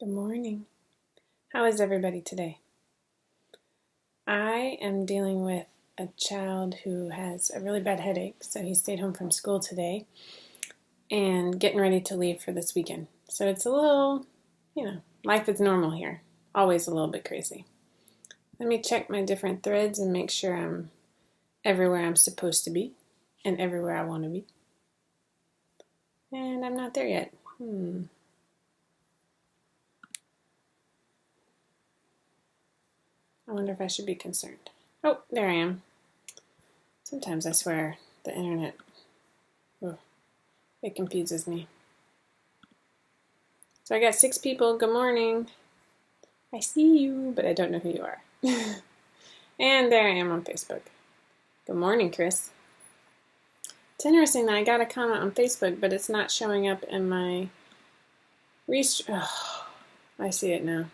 Good morning. How is everybody today? I am dealing with a child who has a really bad headache, so he stayed home from school today and getting ready to leave for this weekend. So it's a little, life is normal here. Always a little bit crazy. Let me check my different threads and make sure I'm everywhere I'm supposed to be and everywhere I want to be. And I'm not there yet. I wonder if I should be concerned. Oh, there I am. Sometimes I swear the internet, it confuses me. So I got 6 people. Good morning. I see you, but I don't know who you are. And there I am on Facebook. Good morning, Chris. It's interesting that I got a comment on Facebook, but it's not showing up in my I see it now.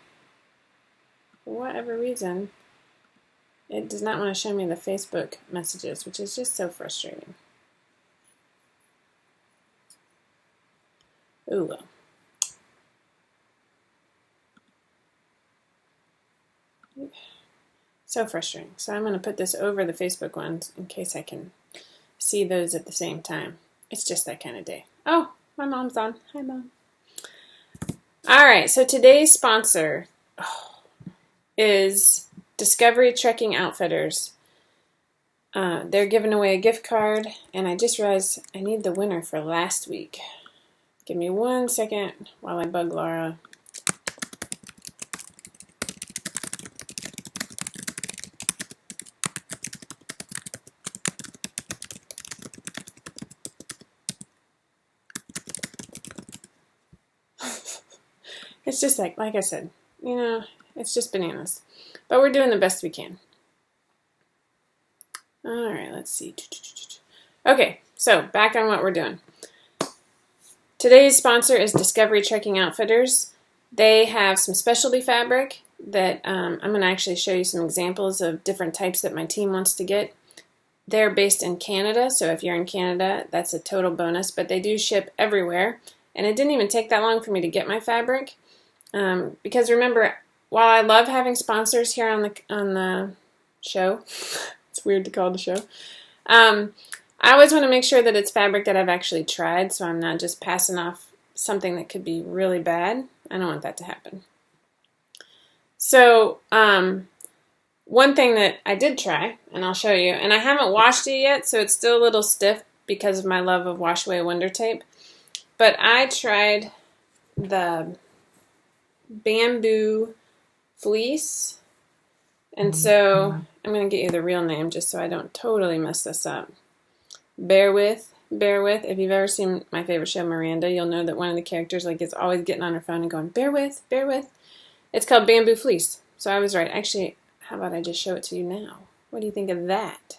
For whatever reason, it does not want to show me the Facebook messages, which is just so frustrating. Ooh, well. So frustrating. So I'm going to put this over the Facebook ones in case I can see those at the same time. It's just that kind of day. Oh, my mom's on. Hi, Mom. All right, so today's sponsor is Discovery Trekking Outfitters. They're giving away a gift card, and I just realized I need the winner for last week. Give me 1 second while I bug Laura. It's just like I said, it's just bananas. But we're doing the best we can. All right, let's see. Okay, so back on what we're doing. Today's sponsor is Discovery Trekking Outfitters. They have some specialty fabric that I'm going to actually show you some examples of different types that my team wants to get. They're based in Canada, so if you're in Canada, that's a total bonus, but they do ship everywhere. And it didn't even take that long for me to get my fabric. Because remember, while I love having sponsors here on the show, it's weird to call it a show, I always want to make sure that it's fabric that I've actually tried, so I'm not just passing off something that could be really bad. I don't want that to happen. So one thing that I did try, and I'll show you, and I haven't washed it yet, so it's still a little stiff because of my love of Wash Away Wonder Tape, but I tried the bamboo fleece, and so I'm going to get you the real name just so I don't totally mess this up. Bear with. If you've ever seen my favorite show, Miranda, you'll know that one of the characters is always getting on her phone and going, bear with. It's called bamboo fleece. So I was right. Actually, how about I just show it to you now? What do you think of that?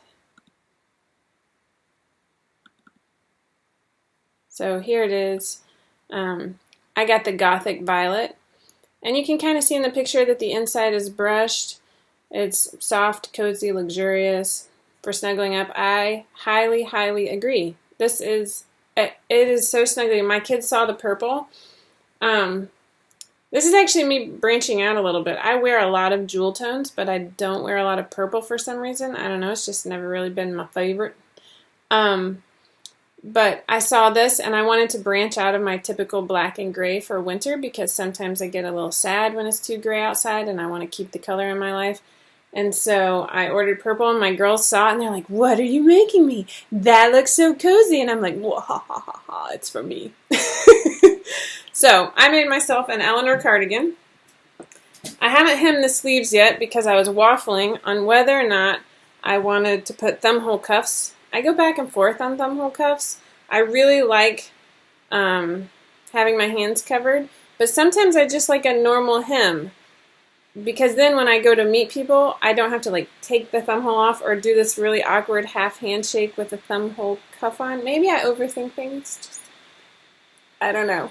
So here it is. I got the Gothic Violet. And you can kind of see in the picture that the inside is brushed. It's soft, cozy, luxurious for snuggling up. I highly, highly agree. It is so snuggly. My kids saw the purple. This is actually me branching out a little bit. I wear a lot of jewel tones, but I don't wear a lot of purple for some reason. I don't know. It's just never really been my favorite. But I saw this and I wanted to branch out of my typical black and gray for winter because sometimes I get a little sad when it's too gray outside and I want to keep the color in my life. And so I ordered purple and my girls saw it and they're like, what are you making me? That looks so cozy. And I'm like, whoa, ha, ha, ha, ha, it's for me. So I made myself an Eleanor cardigan. I haven't hemmed the sleeves yet because I was waffling on whether or not I wanted to put thumbhole cuffs. I go back and forth on thumbhole cuffs. I really like having my hands covered, but sometimes I just like a normal hem because then when I go to meet people, I don't have to take the thumbhole off or do this really awkward half handshake with a thumbhole cuff on. Maybe I overthink things. I don't know.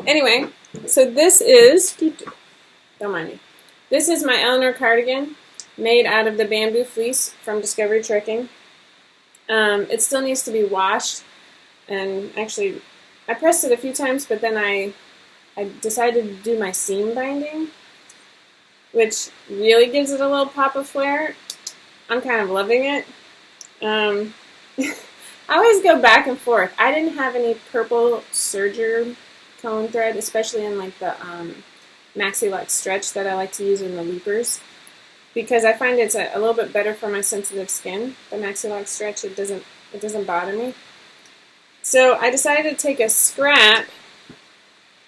Anyway, so this is, don't mind me, this is my Eleanor cardigan made out of the bamboo fleece from Discovery Trekking. It still needs to be washed, and actually I pressed it a few times, but then I I decided to do my seam binding, which really gives it a little pop of flair. I'm kind of loving it. I always go back and forth. I didn't have any purple serger cone thread, especially in like the Maxi Lock stretch that I like to use in the loopers, because I find it's a little bit better for my sensitive skin. The Maxi Lock stretch, it doesn't bother me. So I decided to take a scrap.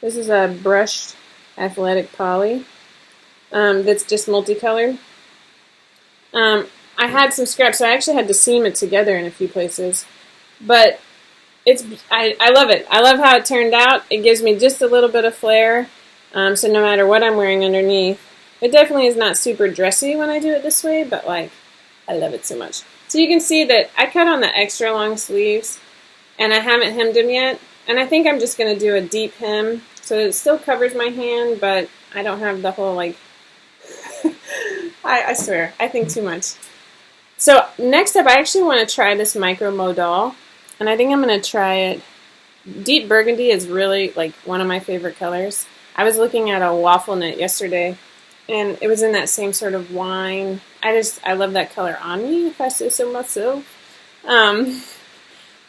This is a brushed athletic poly that's just multicolored. I had some scraps, so I actually had to seam it together in a few places. But I love it. I love how it turned out. It gives me just a little bit of flair, so no matter what I'm wearing underneath. It definitely is not super dressy when I do it this way, but like, I love it so much. So you can see that I cut on the extra long sleeves, and I haven't hemmed them yet. And I think I'm just going to do a deep hem, so it still covers my hand, but I don't have the whole, like, I swear, I think too much. So next up, I actually want to try this micro modal, and I think I'm going to try it. Deep burgundy is really like one of my favorite colors. I was looking at a waffle knit yesterday, and it was in that same sort of wine. I love that color on me, if I say so myself.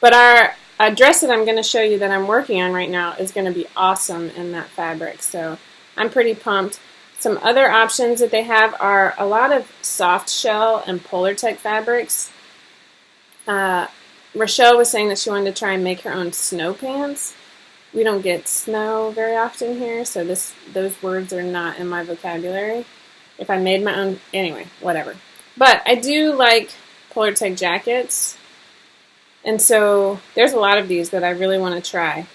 But our dress that I'm going to show you that I'm working on right now is going to be awesome in that fabric, so I'm pretty pumped. Some other options that they have are a lot of soft shell and Polartec fabrics. Rachelle was saying that she wanted to try and make her own snow pants. We don't get snow very often here, so those words are not in my vocabulary. If I made my own, anyway, whatever. But I do like Polartec jackets, and so there's a lot of these that I really want to try.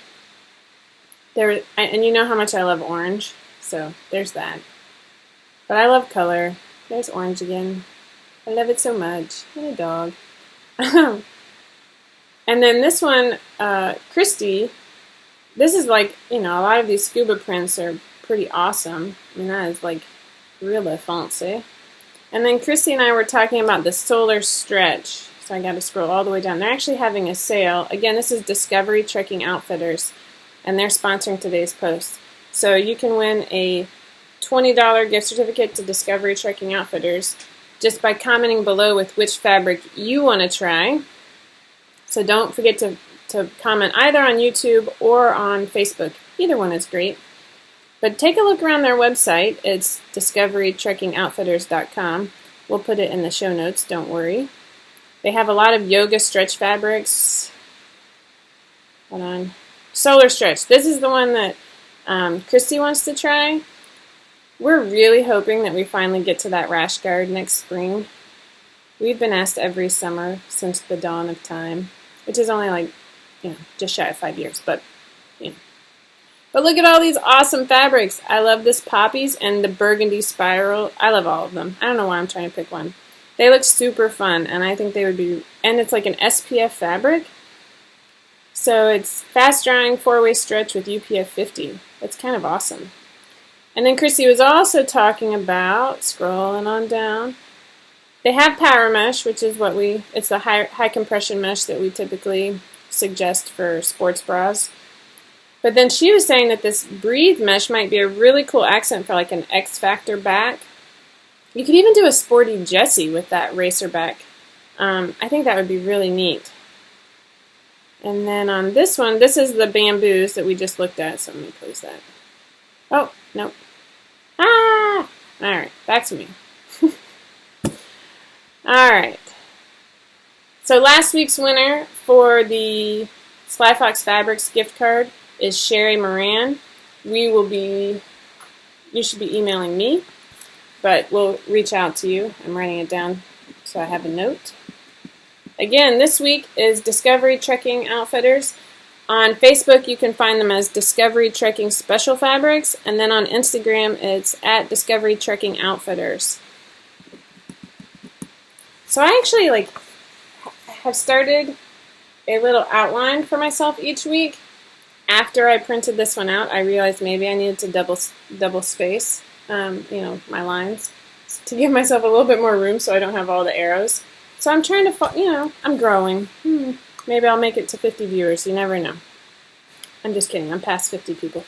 And you know how much I love orange, so there's that. But I love color. There's orange again. I love it so much. And a dog. And then this one, Christy, this is like, a lot of these scuba prints are pretty awesome. I mean, that is like really fancy. And then Christy and I were talking about the solar stretch. So I got to scroll all the way down. They're actually having a sale. Again, this is Discovery Trekking Outfitters, and they're sponsoring today's post. So you can win a $20 gift certificate to Discovery Trekking Outfitters just by commenting below with which fabric you want to try. So don't forget to comment either on YouTube or on Facebook. Either one is great. But take a look around their website. It's discoverytrekkingoutfitters.com. We'll put it in the show notes, don't worry. They have a lot of yoga stretch fabrics. Hold on. Solar Stretch. This is the one that Christy wants to try. We're really hoping that we finally get to that rash guard next spring. We've been asked every summer since the dawn of time, which is only like, just shy of 5 years, but, But look at all these awesome fabrics. I love this poppies and the burgundy spiral. I love all of them. I don't know why I'm trying to pick one. They look super fun, and I think they would be, and it's like an SPF fabric. So it's fast drying 4-way stretch with UPF 50. That's kind of awesome. And then Chrissy was also talking about, scrolling on down, they have power mesh, which is it's the high compression mesh that we typically suggest for sports bras. But then she was saying that this breathe mesh might be a really cool accent for like an X Factor back. You could even do a sporty Jessie with that racer back. I think that would be really neat. And then on this one, this is the bamboos that we just looked at, so let me close that. Oh, nope. Ah! Alright, back to me. Alright. So last week's winner for the Sly Fox Fabrics gift card is Sherry Moran. You should be emailing me, but we'll reach out to you. I'm writing it down so I have a note. Again, this week is Discovery Trekking Outfitters. On Facebook, you can find them as Discovery Trekking Special Fabrics, and then on Instagram, it's at Discovery Trekking Outfitters. So I actually have started a little outline for myself each week. After I printed this one out, I realized maybe I needed to double space, my lines, to give myself a little bit more room so I don't have all the arrows. So I'm trying to, I'm growing. Maybe I'll make it to 50 viewers. You never know. I'm just kidding. I'm past 50 people.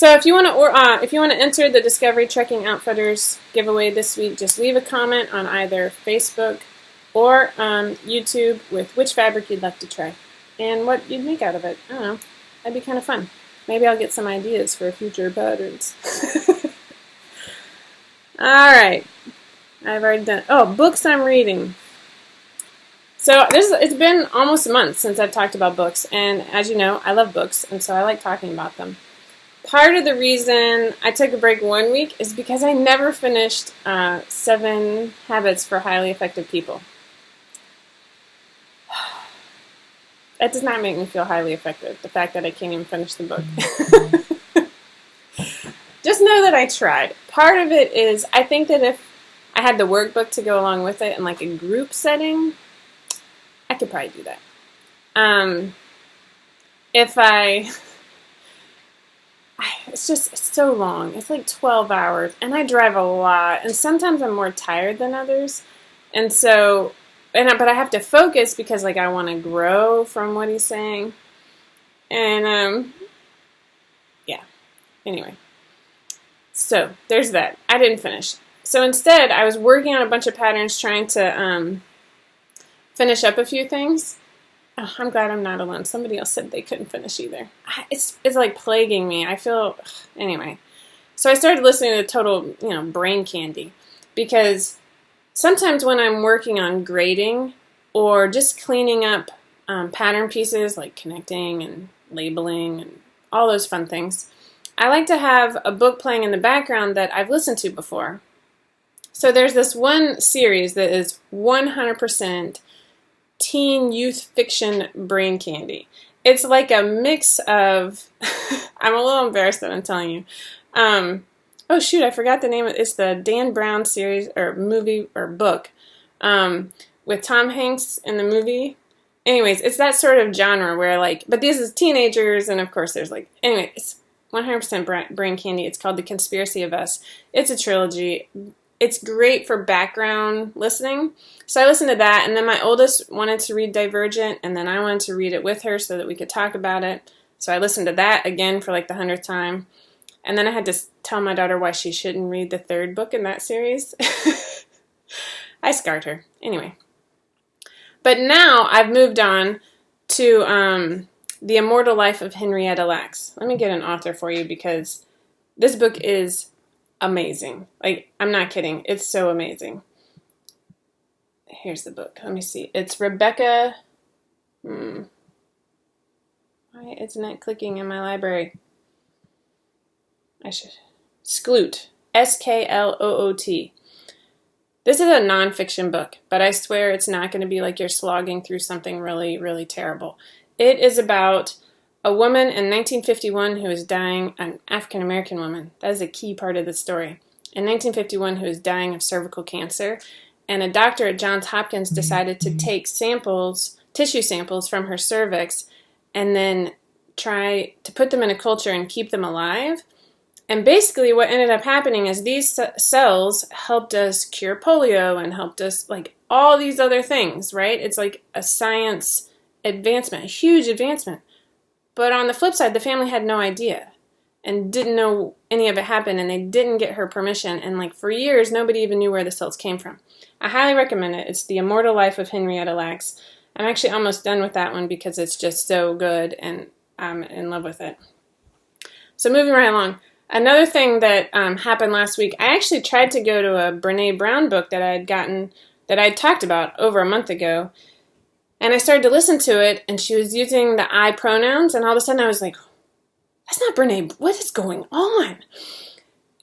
So if you want to enter the Discovery Trekking Outfitters giveaway this week, just leave a comment on either Facebook or YouTube with which fabric you'd like to try and what you'd make out of it. I don't know. That'd be kind of fun. Maybe I'll get some ideas for future patterns. All right. I've already done. Oh, books I'm reading. So it's been almost a month since I've talked about books, and as you know, I love books, and so I like talking about them. Part of the reason I took a break 1 week is because I never finished 7 Habits for Highly Effective People. That does not make me feel highly effective, the fact that I can't even finish the book. Just know that I tried. Part of it is I think that if I had the workbook to go along with it in like a group setting, I could probably do that. It's so long. It's like 12 hours, and I drive a lot, and sometimes I'm more tired than others, and so, but I have to focus because like I want to grow from what he's saying, and yeah. Anyway, so there's that. I didn't finish. So instead, I was working on a bunch of patterns, trying to finish up a few things. Oh, I'm glad I'm not alone. Somebody else said they couldn't finish either. It's like plaguing me. I feel, anyway. So I started listening to total, brain candy, because sometimes when I'm working on grading or just cleaning up pattern pieces like connecting and labeling and all those fun things, I like to have a book playing in the background that I've listened to before. So there's this one series that is 100% teen youth fiction brain candy. It's like a mix of, I'm a little embarrassed that I'm telling you. Oh shoot, I forgot the name of it. It's the Dan Brown series or movie or book with Tom Hanks in the movie. Anyways, it's that sort of genre where like, but this is teenagers, and of course there's like, anyway, it's 100% brain candy. It's called The Conspiracy of Us. It's a trilogy. It's great for background listening. So I listened to that, and then my oldest wanted to read Divergent, and then I wanted to read it with her so that we could talk about it. So I listened to that again for like the 100th time. And then I had to tell my daughter why she shouldn't read the 3rd book in that series. I scarred her. Anyway. But now I've moved on to The Immortal Life of Henrietta Lacks. Let me get an author for you, because this book is amazing. Like, I'm not kidding. It's so amazing. Here's the book. Let me see. It's Rebecca. Why isn't it clicking in my library? Skloot. Skloot. This is a nonfiction book, but I swear it's not going to be like you're slogging through something really, really terrible. It is about a woman in 1951 who is dying, an African-American woman. That is a key part of the story. In 1951, who is dying of cervical cancer, and a doctor at Johns Hopkins decided to take tissue samples from her cervix, and then try to put them in a culture and keep them alive. And basically what ended up happening is these cells helped us cure polio and helped us, like, all these other things, right? It's like a science advancement, a huge advancement. But on the flip side, the family had no idea and didn't know any of it happened, and they didn't get her permission. And like for years, nobody even knew where the cells came from. I highly recommend it. It's The Immortal Life of Henrietta Lacks. I'm actually almost done with that one because it's just so good and I'm in love with it. So moving right along. Another thing that happened last week, I actually tried to go to a Brene Brown book that I had gotten, that I had talked about over a month ago. And I started to listen to it, and she was using the I pronouns, and all of a sudden I was like, that's not Brene, what is going on?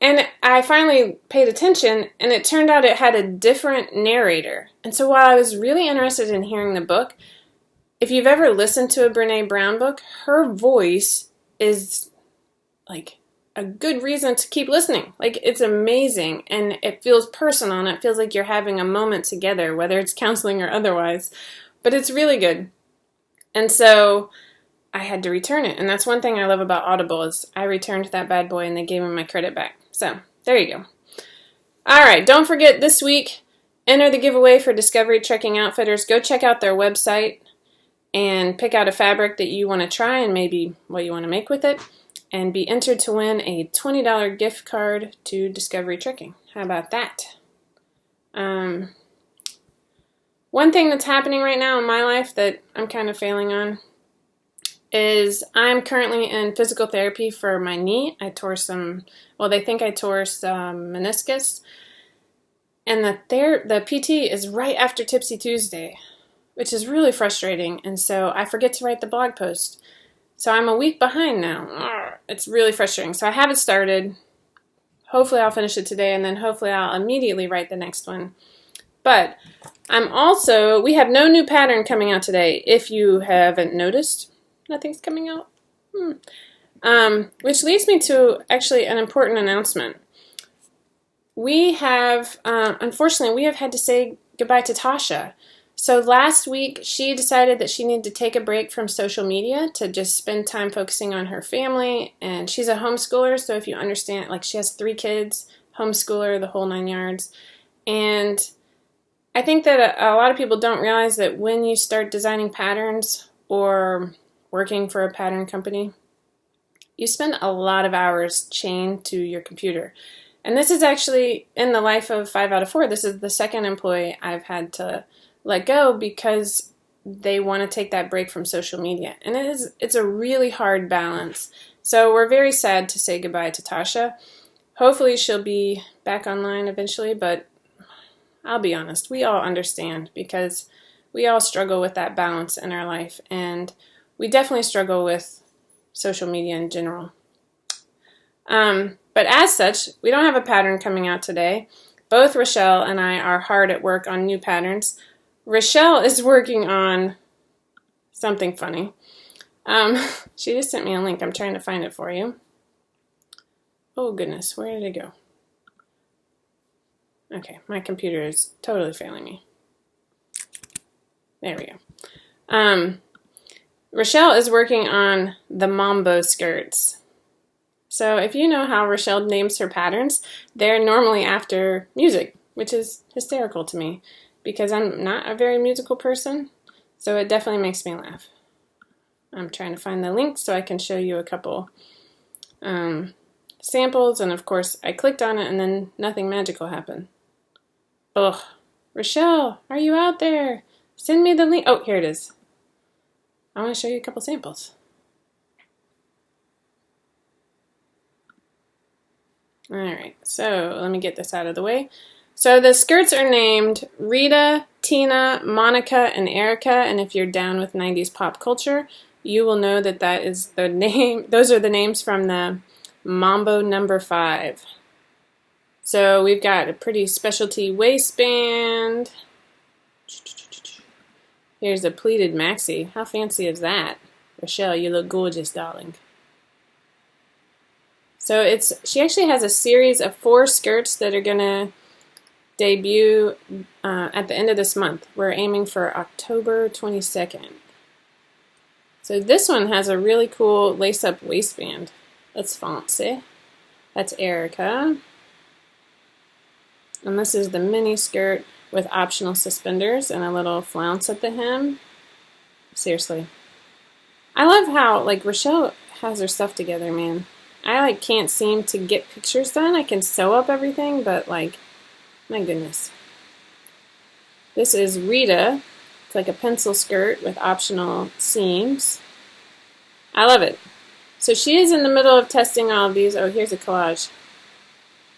And I finally paid attention, and it turned out it had a different narrator. And so while I was really interested in hearing the book, if you've ever listened to a Brene Brown book, her voice is like a good reason to keep listening. Like, it's amazing, and it feels personal, and it feels like you're having a moment together, whether it's counseling or otherwise. But it's really good. And so I had to return it. And that's one thing I love about Audible is I returned that bad boy and they gave me my credit back. So there you go. All right. Don't forget this week, enter the giveaway for Discovery Trekking Outfitters. Go check out their website and pick out a fabric that you want to try and maybe what you want to make with it. and be entered to win a $20 gift card to Discovery Tricking. How about that? One thing that's happening right now in my life that I'm kind of failing on is I'm currently in physical therapy for my knee. I tore some, well, they think I tore some meniscus. And the PT is right after Tipsy Tuesday, which is really frustrating. And so I forget to write the blog post. So I'm a week behind now. It's really frustrating. So I haven't started. Hopefully I'll finish it today, and then hopefully I'll immediately write the next one. But we have no new pattern coming out today. If you haven't noticed, nothing's coming out. Which leads me to actually an important announcement. We have, unfortunately, we have had to say goodbye to Tasha. So last week, she decided that she needed to take a break from social media to just spend time focusing on her family. And she's a homeschooler, so if you understand, like she has 3 kids, homeschooler, the whole 9 yards. And I think that a lot of people don't realize that when you start designing patterns or working for a pattern company, you spend a lot of hours chained to your computer. And this is actually, in the life of 5 out of 4, this is the second employee I've had to let go because they want to take that break from social media. And it's a really hard balance. So we're very sad to say goodbye to Tasha. Hopefully she'll be back online eventually, but I'll be honest, we all understand because we all struggle with that balance in our life, and we definitely struggle with social media in general. But as such, we don't have a pattern coming out today. Both Rachelle and I are hard at work on new patterns. Rachelle is working on something funny. She just sent me a link. I'm trying to find it for you. Oh goodness, where did it go? Okay, my computer is totally failing me. There we go. Rachelle is working on the mambo skirts. So if you know how Rachelle names her patterns, they're normally after music, which is hysterical to me because I'm not a very musical person, so it definitely makes me laugh. I'm trying to find the link so I can show you a couple samples, and of course I clicked on it and then nothing magical happened. Ugh. Rachelle, are you out there? Send me the link. Oh, here it is. I want to show you a couple samples. Alright, so let me get this out of the way. So the skirts are named Rita, Tina, Monica, and Erica, and if you're down with 90s pop culture, you will know that that is the name. Those are the names from the Mambo number 5. So we've got a pretty specialty waistband. Here's a pleated maxi. How fancy is that? Rachelle, you look gorgeous, darling. So she actually has a series of 4 skirts that are going to debut at the end of this month. We're aiming for October 22nd. So this one has a really cool lace-up waistband. That's fancy. That's Erica. And this is the mini skirt with optional suspenders and a little flounce at the hem. Seriously. I love how, like, Rachelle has her stuff together, man. I can't seem to get pictures done. I can sew up everything, but my goodness. This is Rita. It's like a pencil skirt with optional seams. I love it. So she is in the middle of testing all of these. Oh, here's a collage.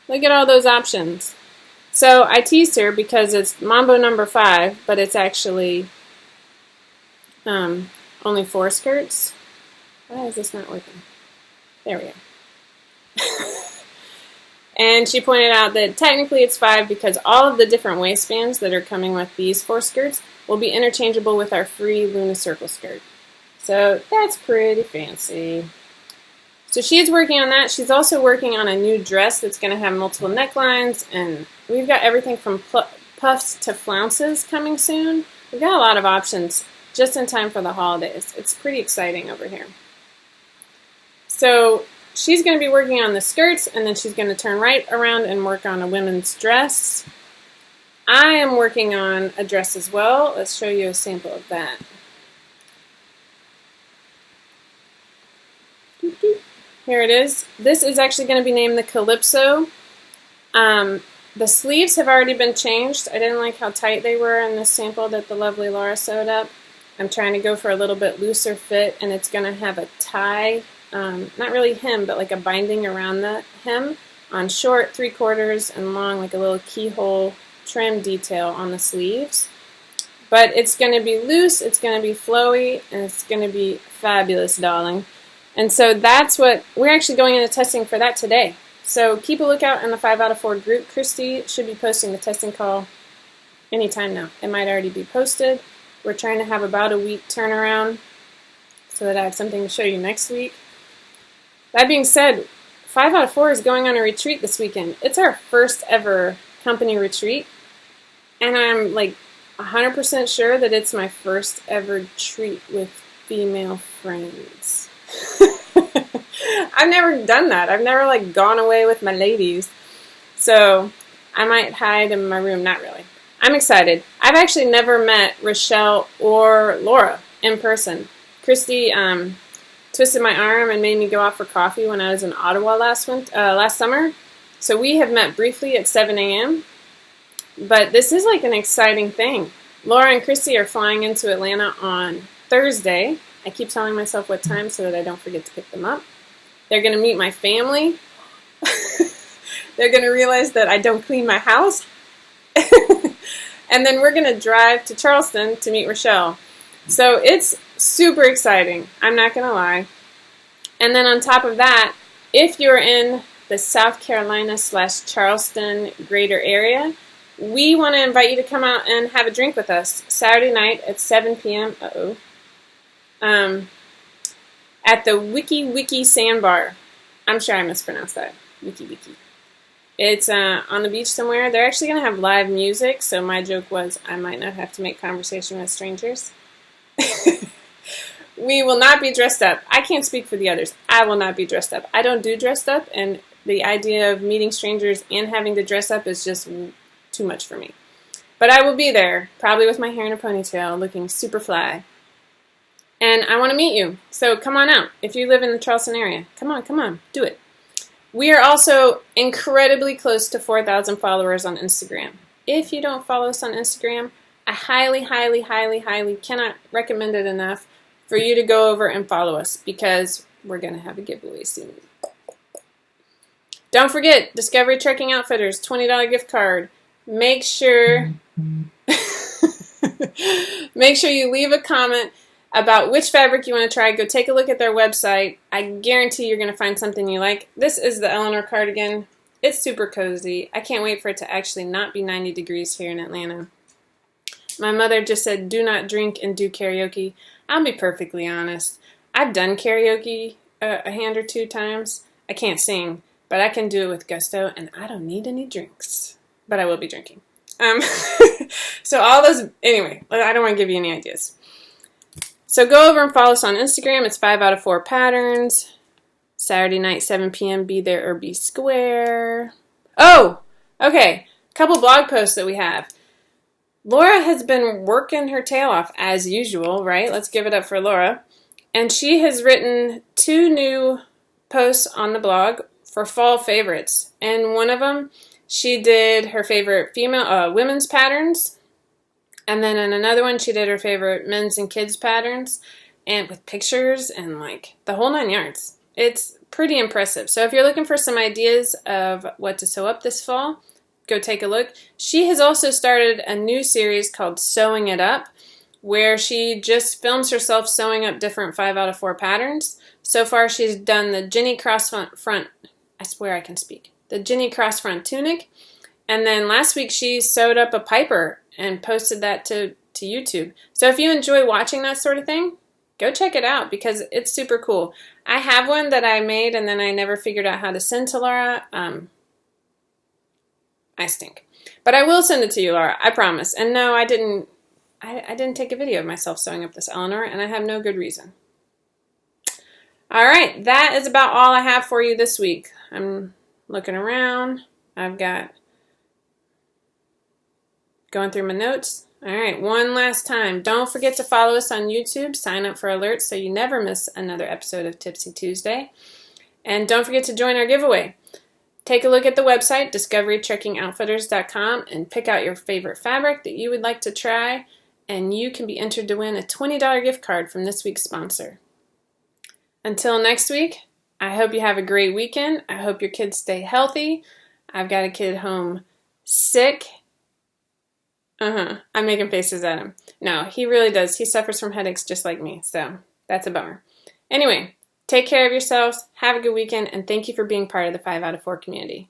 Look at all those options. So I teased her because it's Mambo number 5, but it's actually only 4 skirts. Why is this not working? There we go. And she pointed out that technically it's 5 because all of the different waistbands that are coming with these 4 skirts will be interchangeable with our free Luna Circle skirt. So that's pretty fancy. So she's working on that. She's also working on a new dress that's going to have multiple necklines, and we've got everything from puffs to flounces coming soon. We've got a lot of options just in time for the holidays. It's pretty exciting over here. So she's going to be working on the skirts, and then she's going to turn right around and work on a women's dress. I am working on a dress as well. Let's show you a sample of that. Here it is. This is actually going to be named the Calypso. The sleeves have already been changed. I didn't like how tight they were in this sample that the lovely Laura sewed up. I'm trying to go for a little bit looser fit, and it's going to have a tie, not really hem, but like a binding around the hem on short, 3/4, and long, like a little keyhole trim detail on the sleeves. But it's going to be loose, it's going to be flowy, and it's going to be fabulous, darling. And so that's what, we're actually going into testing for that today. So keep a lookout in the 5 out of 4 group. Christy should be posting the testing call anytime now. It might already be posted. We're trying to have about a week turnaround so that I have something to show you next week. That being said, 5 out of 4 is going on a retreat this weekend. It's our first ever company retreat, and I'm like 100% sure that it's my first ever treat with female friends. I've never done that. I've never like gone away with my ladies. So I might hide in my room. Not really. I'm excited. I've actually never met Rachelle or Laura in person. Christy twisted my arm and made me go out for coffee when I was in Ottawa last summer. So we have met briefly at 7 a.m. But this is like an exciting thing. Laura and Christy are flying into Atlanta on Thursday. I keep telling myself what time so that I don't forget to pick them up. They're going to meet my family. They're going to realize that I don't clean my house. And then we're going to drive to Charleston to meet Rachelle. So it's super exciting. I'm not going to lie. And then on top of that, if you're in the South Carolina / Charleston greater area, we want to invite you to come out and have a drink with us Saturday night at 7 p.m. At the Wiki Sandbar. I'm sure I mispronounced that. Wiki. It's on the beach somewhere. They're actually going to have live music, so my joke was I might not have to make conversation with strangers. We will not be dressed up. I can't speak for the others. I will not be dressed up. I don't do dressed up, and the idea of meeting strangers and having to dress up is just too much for me. But I will be there, probably with my hair in a ponytail, looking super fly. And I want to meet you. So come on out. If you live in the Charleston area, come on, do it. We are also incredibly close to 4,000 followers on Instagram. If you don't follow us on Instagram, I highly cannot recommend it enough for you to go over and follow us because we're going to have a giveaway soon. Don't forget, Discovery Trekking Outfitters, $20 gift card. Make sure you leave a comment about which fabric you want to try. Go take a look at their website. I guarantee you're going to find something you like. This is the Eleanor Cardigan. It's super cozy. I can't wait for it to actually not be 90 degrees here in Atlanta. My mother just said, do not drink and do karaoke. I'll be perfectly honest. I've done karaoke a hand or two times. I can't sing, but I can do it with gusto, and I don't need any drinks. But I will be drinking. So all those, anyway, I don't want to give you any ideas. So go over and follow us on Instagram. It's 5 out of 4 patterns. Saturday night, 7 p.m. Be there or be square. Oh, okay. A couple blog posts that we have. Laura has been working her tail off as usual, right? Let's give it up for Laura. And she has written 2 new posts on the blog for fall favorites. And one of them, she did her favorite women's patterns. And then in another one, she did her favorite men's and kids patterns, and with pictures and like the whole 9 yards. It's pretty impressive. So if you're looking for some ideas of what to sew up this fall, go take a look. She has also started a new series called Sewing It Up, where she just films herself sewing up different 5 out of 4 patterns. So far, she's done the Jenny crossfront. I swear I can speak. The Jenny crossfront tunic, and then last week she sewed up a Piper and posted that to YouTube. So if you enjoy watching that sort of thing, go check it out because it's super cool. I have one that I made and then I never figured out how to send to Laura. I stink. But I will send it to you, Laura. I promise. And no, I didn't take a video of myself sewing up this Eleanor, and I have no good reason. All right, that is about all I have for you this week. I'm looking around. I've got going through my notes. All right, one last time. Don't forget to follow us on YouTube. Sign up for alerts so you never miss another episode of Tipsy Tuesday. And don't forget to join our giveaway. Take a look at the website, discoverytrekkingoutfitters.com, and pick out your favorite fabric that you would like to try, and you can be entered to win a $20 gift card from this week's sponsor. Until next week, I hope you have a great weekend. I hope your kids stay healthy. I've got a kid home sick. I'm making faces at him. No, he really does. He suffers from headaches just like me, so that's a bummer. Anyway, take care of yourselves, have a good weekend, and thank you for being part of the 5 out of 4 community.